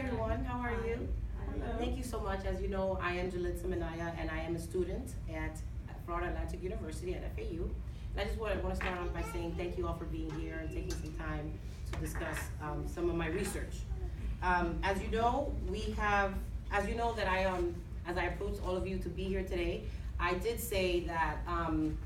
everyone. How are you? Hello. Thank you so much. As you know, I am Jelithza Minaya, and I am a student at Florida Atlantic University at FAU. And I just want to start off by saying thank you all for being here and taking some time to discuss some of my research. As you know, that as I approach all of you to be here today, I did say that I'm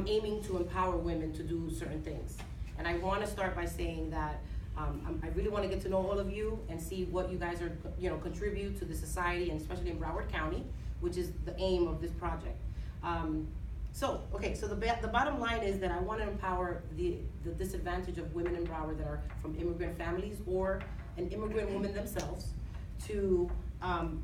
aiming to empower women to do certain things. And I want to start by saying that I really want to get to know all of you and see what you guys are, contribute to the society, and especially in Broward County, which is the aim of this project. So the bottom line is that I want to empower the disadvantage of women in Broward that are from immigrant families or an immigrant woman themselves to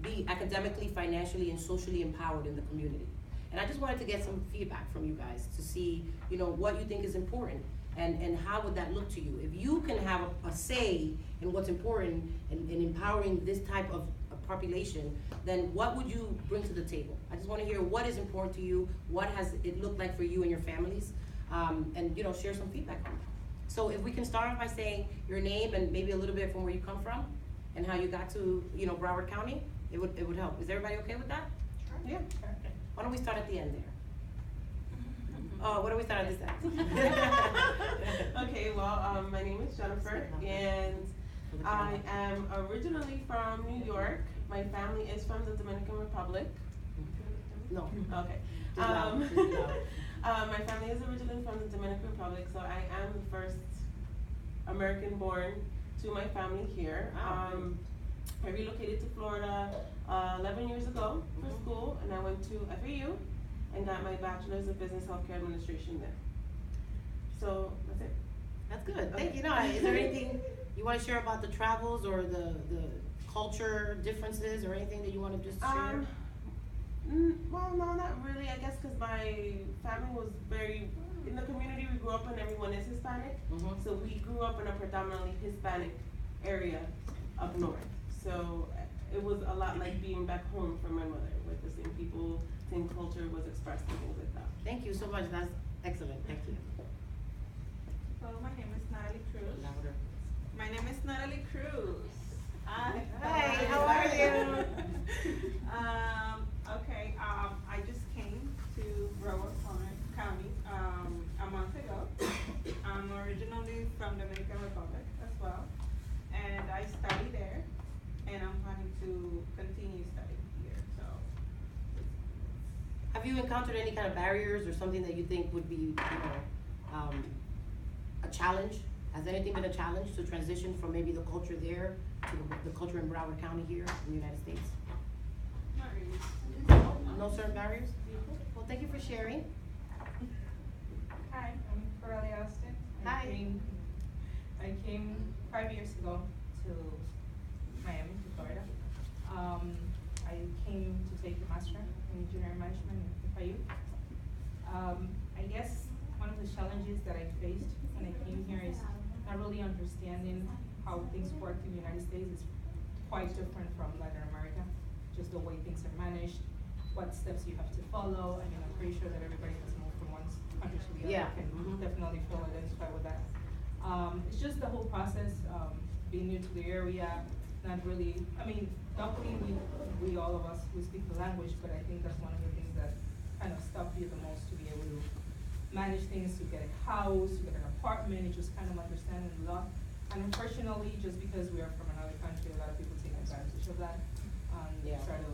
be academically, financially, and socially empowered in the community. And I just wanted to get some feedback from you guys to see, what you think is important. And how would that look to you? If you can have a say in what's important in empowering this type of population, then what would you bring to the table? I just want to hear what is important to you, what has it looked like for you and your families, and share some feedback on that. So if we can start off by saying your name and maybe a little bit from where you come from and how you got to Broward County, it would help. Is everybody okay with that? Sure. Yeah. Sure. Why don't we start at the end there? Oh, what do we start at this end? Okay, well, my name is Jennifer, and I am originally from New York. My family is from the Dominican Republic. No. Okay. My family is originally from the Dominican Republic, so I am the first American born to my family here. I relocated to Florida 11 years ago for school, and I went to FAU and got my bachelor's of business healthcare administration there. So that's it. That's good. Okay. Thank you. Is there anything you want to share about the travels or the culture differences or anything that you want to just share? Well, no, not really. I guess because my family was very, in the community we grew up in, everyone is Hispanic. Mm-hmm. So we grew up in a predominantly Hispanic area up north. So it was a lot like being back home for my mother, with the same people, same culture was expressed and things like that. Thank you so much. That's excellent. Thank you. Hello, my name is Natalie Cruz. Louder. My name is Natalie Cruz. Hi. Hey, how are you? Okay, I just came to Broward County a month ago. I'm originally from Dominican Republic as well, and I study there, and I'm planning to continue studying here. So, Have you encountered any kind of barriers or something that you think would be, a challenge? Has anything been a challenge to transition from maybe the culture there to the culture in Broward County here in the United States? not really. No certain barriers? Well, thank you for sharing. Hi, I'm Coralie Austin. Hi. I came 5 years ago to Miami, to Florida. I came to take a master in engineering management at FIU. I guess one of the challenges that I faced when I came here is not really understanding how things work in the United States. Is quite different from Latin America, just the way things are managed, what steps you have to follow. I mean, I'm pretty sure that everybody has moved from one country to the other. Yeah. Can Mhm. definitely feel identified with that. It's just the whole process, being new to the area, not really, I mean, luckily we all of us, we speak the language, but I think that's one of the things that kind of stop you the most to be able to manage things, to get a house, to get an apartment, you just kind of understanding a lot. And unfortunately, just because we are from another country, a lot of people take advantage of that, Yeah. try to,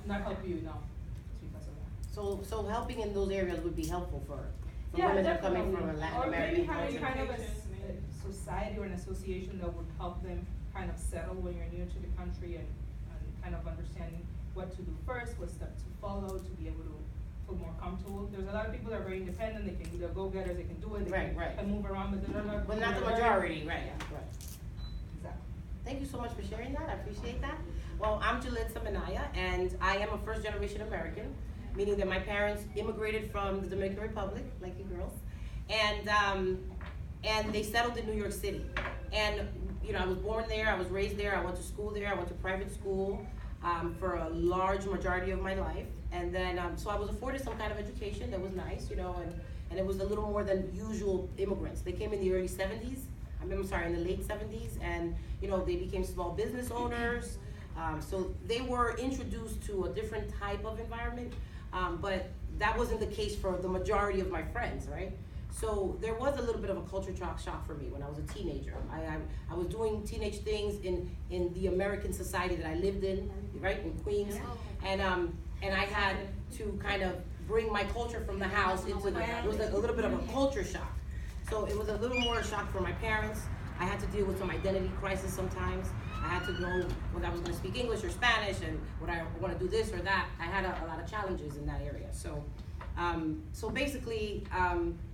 not help you, because of that. So helping in those areas would be helpful for Yeah, women that are coming definitely. from a Latin Or maybe American having culture. kind of a society or an association that would help them kind of settle when you're new to the country and kind of understanding what to do first, what steps to follow to be able to feel more comfortable. There's a lot of people that are very independent, they can, they're go-getters, they can do it, they Right. can move around, but they're not. But not the they're very- majority, right, Yeah, right. exactly. Thank you so much for sharing that. I appreciate that. Well, I'm Jelithza Minaya, and I am a first-generation American, meaning that my parents immigrated from the Dominican Republic, like you girls, and they settled in New York City. And I was born there, I was raised there, I went to school there, I went to private school for a large majority of my life, and then so I was afforded some kind of education that was nice, and it was a little more than usual immigrants. They came in the early 70s. I'm sorry, in the late 70s, and you know, they became small business owners. So they were introduced to a different type of environment, but that wasn't the case for the majority of my friends, right? So there was a little bit of a culture shock for me when I was a teenager. I was doing teenage things in the American society that I lived in, right, in Queens, and I had to kind of bring my culture from the house into the, it was like a little bit of a culture shock. So it was a little more shock for my parents. I had to deal with some identity crisis sometimes. I had to know whether I was gonna speak English or Spanish, and would I wanna do this or that. I had a lot of challenges in that area. So basically,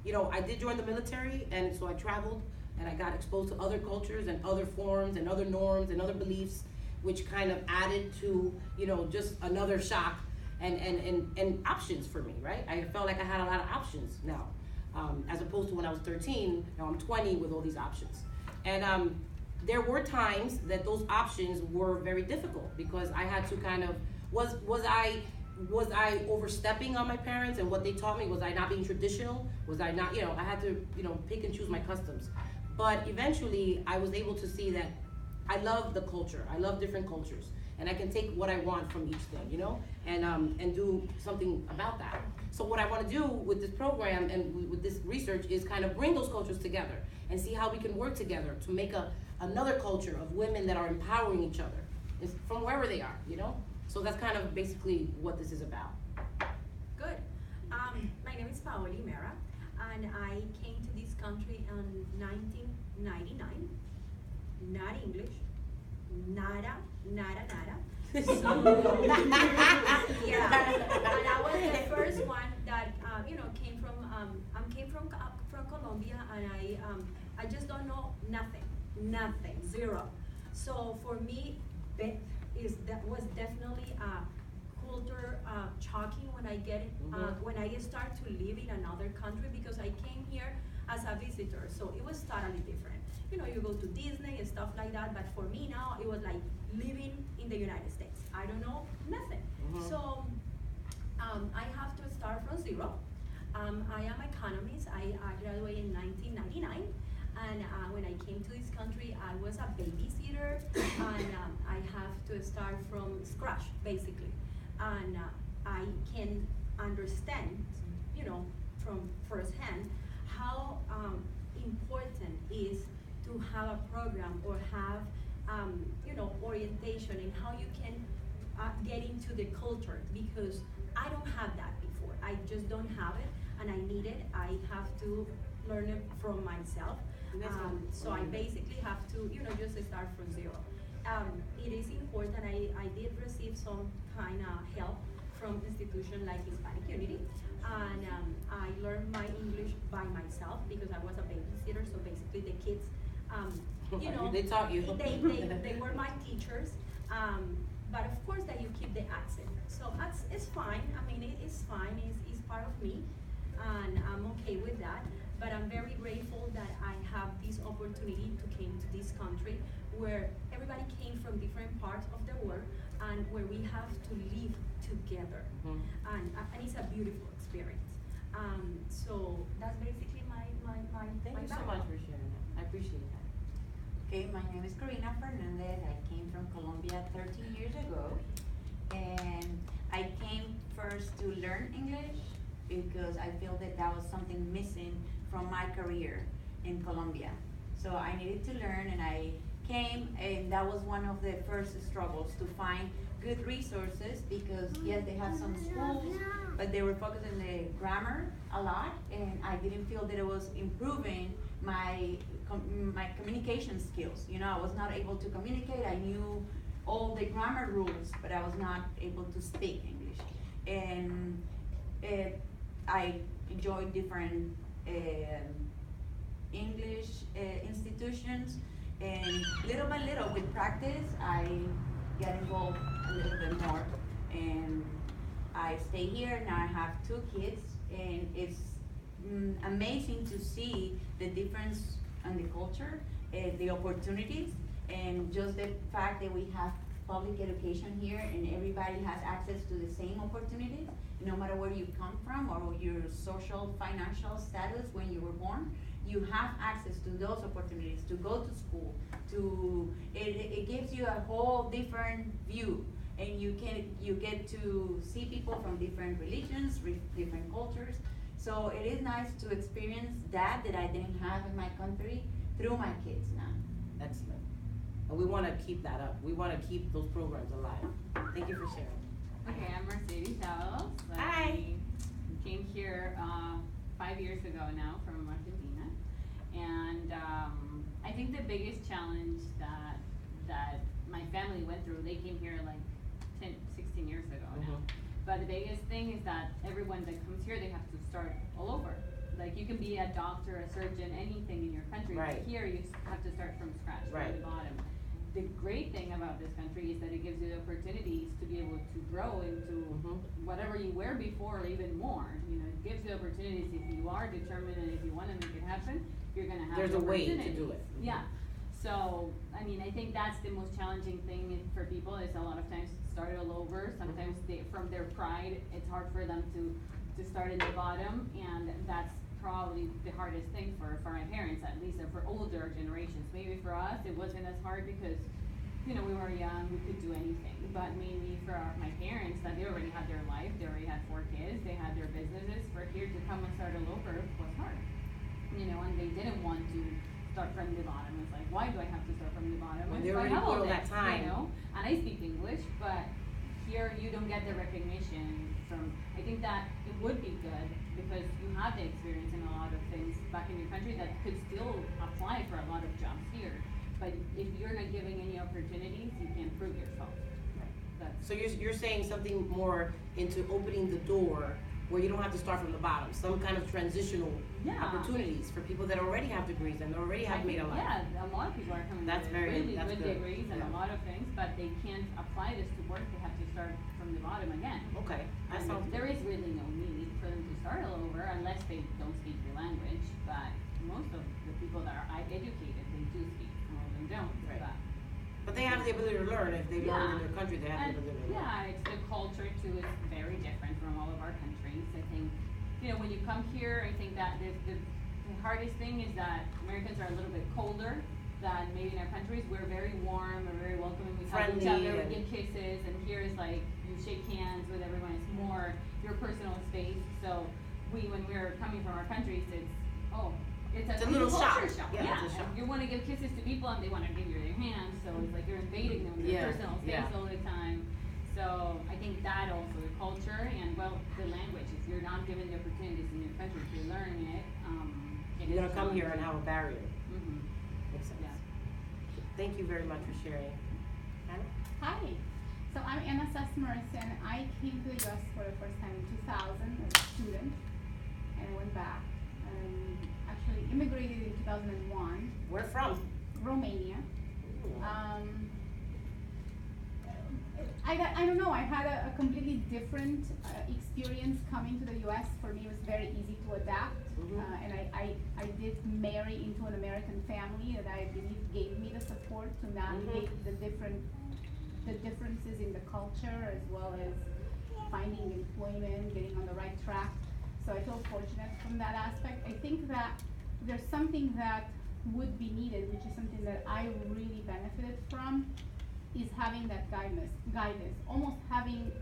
you know, I did join the military, and so I traveled, and I got exposed to other cultures and other forms and other norms and other beliefs, which kind of added to, you know, just another shock and options for me, right? I felt like I had a lot of options now, as opposed to when I was 13, now I'm 20 with all these options. And there were times that those options were very difficult because I had to kind of, was I overstepping on my parents and what they taught me? Was I not being traditional? Was I not, you know, I had to, you know, pick and choose my customs. But eventually I was able to see that I love the culture. I love different cultures. And I can take what I want from each thing, you know, and do something about that. So what I want to do with this program and with this research is kind of bring those cultures together and see how we can work together to make another culture of women that are empowering each other from wherever they are, you know? So that's kind of basically what this is about. Good. My name is Paoli Mera, and I came to this country in 1999. Not English, nada. So, yeah, and I was the first one that you know came from Colombia, and I just don't know nothing, zero. So for me, that was definitely culture shocking when I when I start to live in another country, because I came here as a visitor, so it was totally different. You know, you go to Disney and stuff like that, but for me now, it was like living in the United States. I don't know nothing. So I have to start from zero. I am economist. I graduated in 1999. And when I came to this country, I was a babysitter, and I have to start from scratch, basically. And I can understand, you know, from firsthand, how important is to have a program or have, you know, orientation in how you can get into the culture, because I don't have that before. I just don't have it, and I need it. I have to learn it from myself. So I basically have to, you know, just start from zero. It is important. I did receive some kind of help from institutions like Hispanic Unity, and I learned my English by myself because I was a babysitter. So basically, the kids, you know, they taught you. They were my teachers. But of course, that you keep the accent. So it's fine. I mean, it's fine. It's part of me, and I'm okay with that. But I'm very grateful that I have this opportunity to came to this country where everybody came from different parts of the world, and where we have to live together. And it's a beautiful experience. So that's basically my Thank you so much for sharing that. I appreciate that. Okay, my name is Corina Fernandez. I came from Colombia 13 years ago, and I came first to learn English because I feel that that was something missing from my career in Colombia. So I needed to learn, and I came, and that was one of the first struggles, to find good resources, because yes, they have some schools, but they were focused on the grammar a lot, and I didn't feel that it was improving my communication skills. You know, I was not able to communicate. I knew all the grammar rules, but I was not able to speak English. And I enjoyed different English institutions, and little by little, with practice, I get involved a little bit more, and I stay here. Now I have 2 kids, and it's amazing to see the difference in the culture, the opportunities, and just the fact that we have public education here, and everybody has access to the same opportunities, no matter where you come from or your social, financial status when you were born. you have access to those opportunities to go to school, it gives you a whole different view, and you get to see people from different religions, different cultures. So it is nice to experience that I didn't have in my country through my kids now. Excellent. And we wanna keep that up. We wanna keep those programs alive. Thank you for sharing. Okay, I'm Mercedes Davalos. Hi. I came here 5 years ago now from Argentina, and I think the biggest challenge that my family went through, they came here like 10, 16 years ago now. But the biggest thing is that everyone that comes here, they have to start all over. Like, you can be a doctor, a surgeon, anything in your country, Right. but here you have to start from scratch, Right. from the bottom. The great thing about this country is that it gives you the opportunities to be able to grow into whatever you were before, or even more. You know, it gives you opportunities. If you are determined and if you wanna make it happen, you're gonna have There's a way to opportunities. do it. Yeah. So, I mean, I think that's the most challenging thing for people, is a lot of times start all over. Sometimes from their pride, it's hard for them to start at the bottom, and that's probably the hardest thing for my parents, at least, or for older generations. Maybe for us, it wasn't as hard because, you know, we were young, we could do anything. But maybe for my parents, that they already had their life, they already had 4 kids, they had their businesses, for here to come and start all over was hard. You know, and they didn't want to start from the bottom. It's like, why do I have to start from the bottom? When It's they like, already I put all love that it, time. you know? And I speak English, but here you don't get the recognition from, I think that it would be good because you have the experience in a lot of things back in your country that could still apply for a lot of jobs here. But if you're not giving any opportunities, you can't prove yourself. That's, So you're saying something more into opening the door where you don't have to start from the bottom, some kind of transitional Yeah. opportunities for people that already have degrees and already have I made a think, life. yeah, a lot of people are coming That's with very- that's good good. degrees and Yeah. a lot of things, but they can't apply this to work. They have to start from the bottom again. Okay, that And sounds there good. is really no need for them to start all over unless they don't speak the language. But most of the people that are educated, they do speak. Some of them don't. Right. But But they have the ability to learn. If they learn in their country, they have and the ability to learn. yeah, it's the culture too is very different from all of our countries. I think, you know, when you come here, I think that the hardest thing is that Americans are a little bit colder than maybe in our countries. We're very warm, we're very welcoming, we hug each Friendly other, and- we give kisses, and here is like, you shake hands with everyone, it's more your personal space. So when we're coming from our countries, it's It's a huge little culture shock. Yeah, it's a shock. and you wanna give kisses to people and they wanna give you their hands, so it's like you're invading them, their Yeah, personal space yeah. all the time. So I think that also, the culture and, well, the language, if you're not given the opportunities in your country to learn it, You're gonna come here and have a barrier. Mm-hmm. Makes sense. Yeah. Thank you very much for sharing. Hannah? Hi, so I'm Anna Sesmerson. I came to the US for the first time in 2000 as a student, and I went back and actually immigrated in 2001, Where from? Romania. Ooh. I don't know, I had a completely different experience coming to the US. For me, it was very easy to adapt. Mhm. And I did marry into an American family that I believe gave me the support to navigate the differences in the culture, as well as finding employment, getting on the right track. So I feel fortunate from that aspect. I think that there's something that would be needed, which is something that I really benefited from, is having that guidance, almost having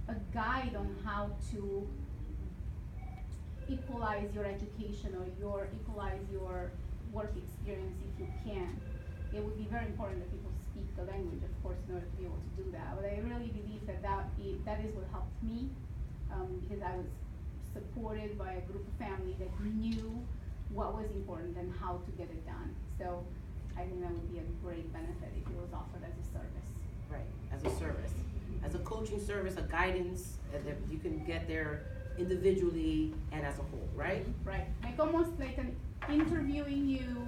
a guide on how to equalize your education or equalize your work experience if you can. It would be very important that people speak the language, of course, in order to be able to do that. But I really believe that is what helped me, because I was supported by a group of family that knew what was important and how to get it done. So I think that would be a great benefit if it was offered as a service. Right, as a service. As a coaching service, a guidance, that you can get there individually and as a whole, right? Right, like almost like an interviewing you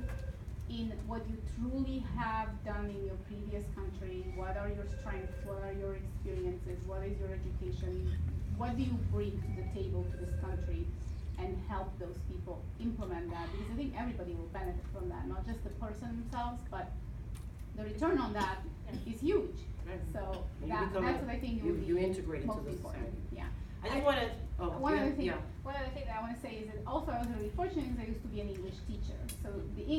in what you truly have done in your previous country. What are your strengths? What are your experiences? What is your education? What do you bring to the table to this country? And help those people implement that, because I think everybody will benefit from that, not just the person themselves, but the return on that is huge. Right. So And you that's become what I think it would be you integrate into most the important, society. yeah. I just wanna, oh, One other thing, yeah. one other thing that I wanna say is that also I was really fortunate because I used to be an English teacher, so the English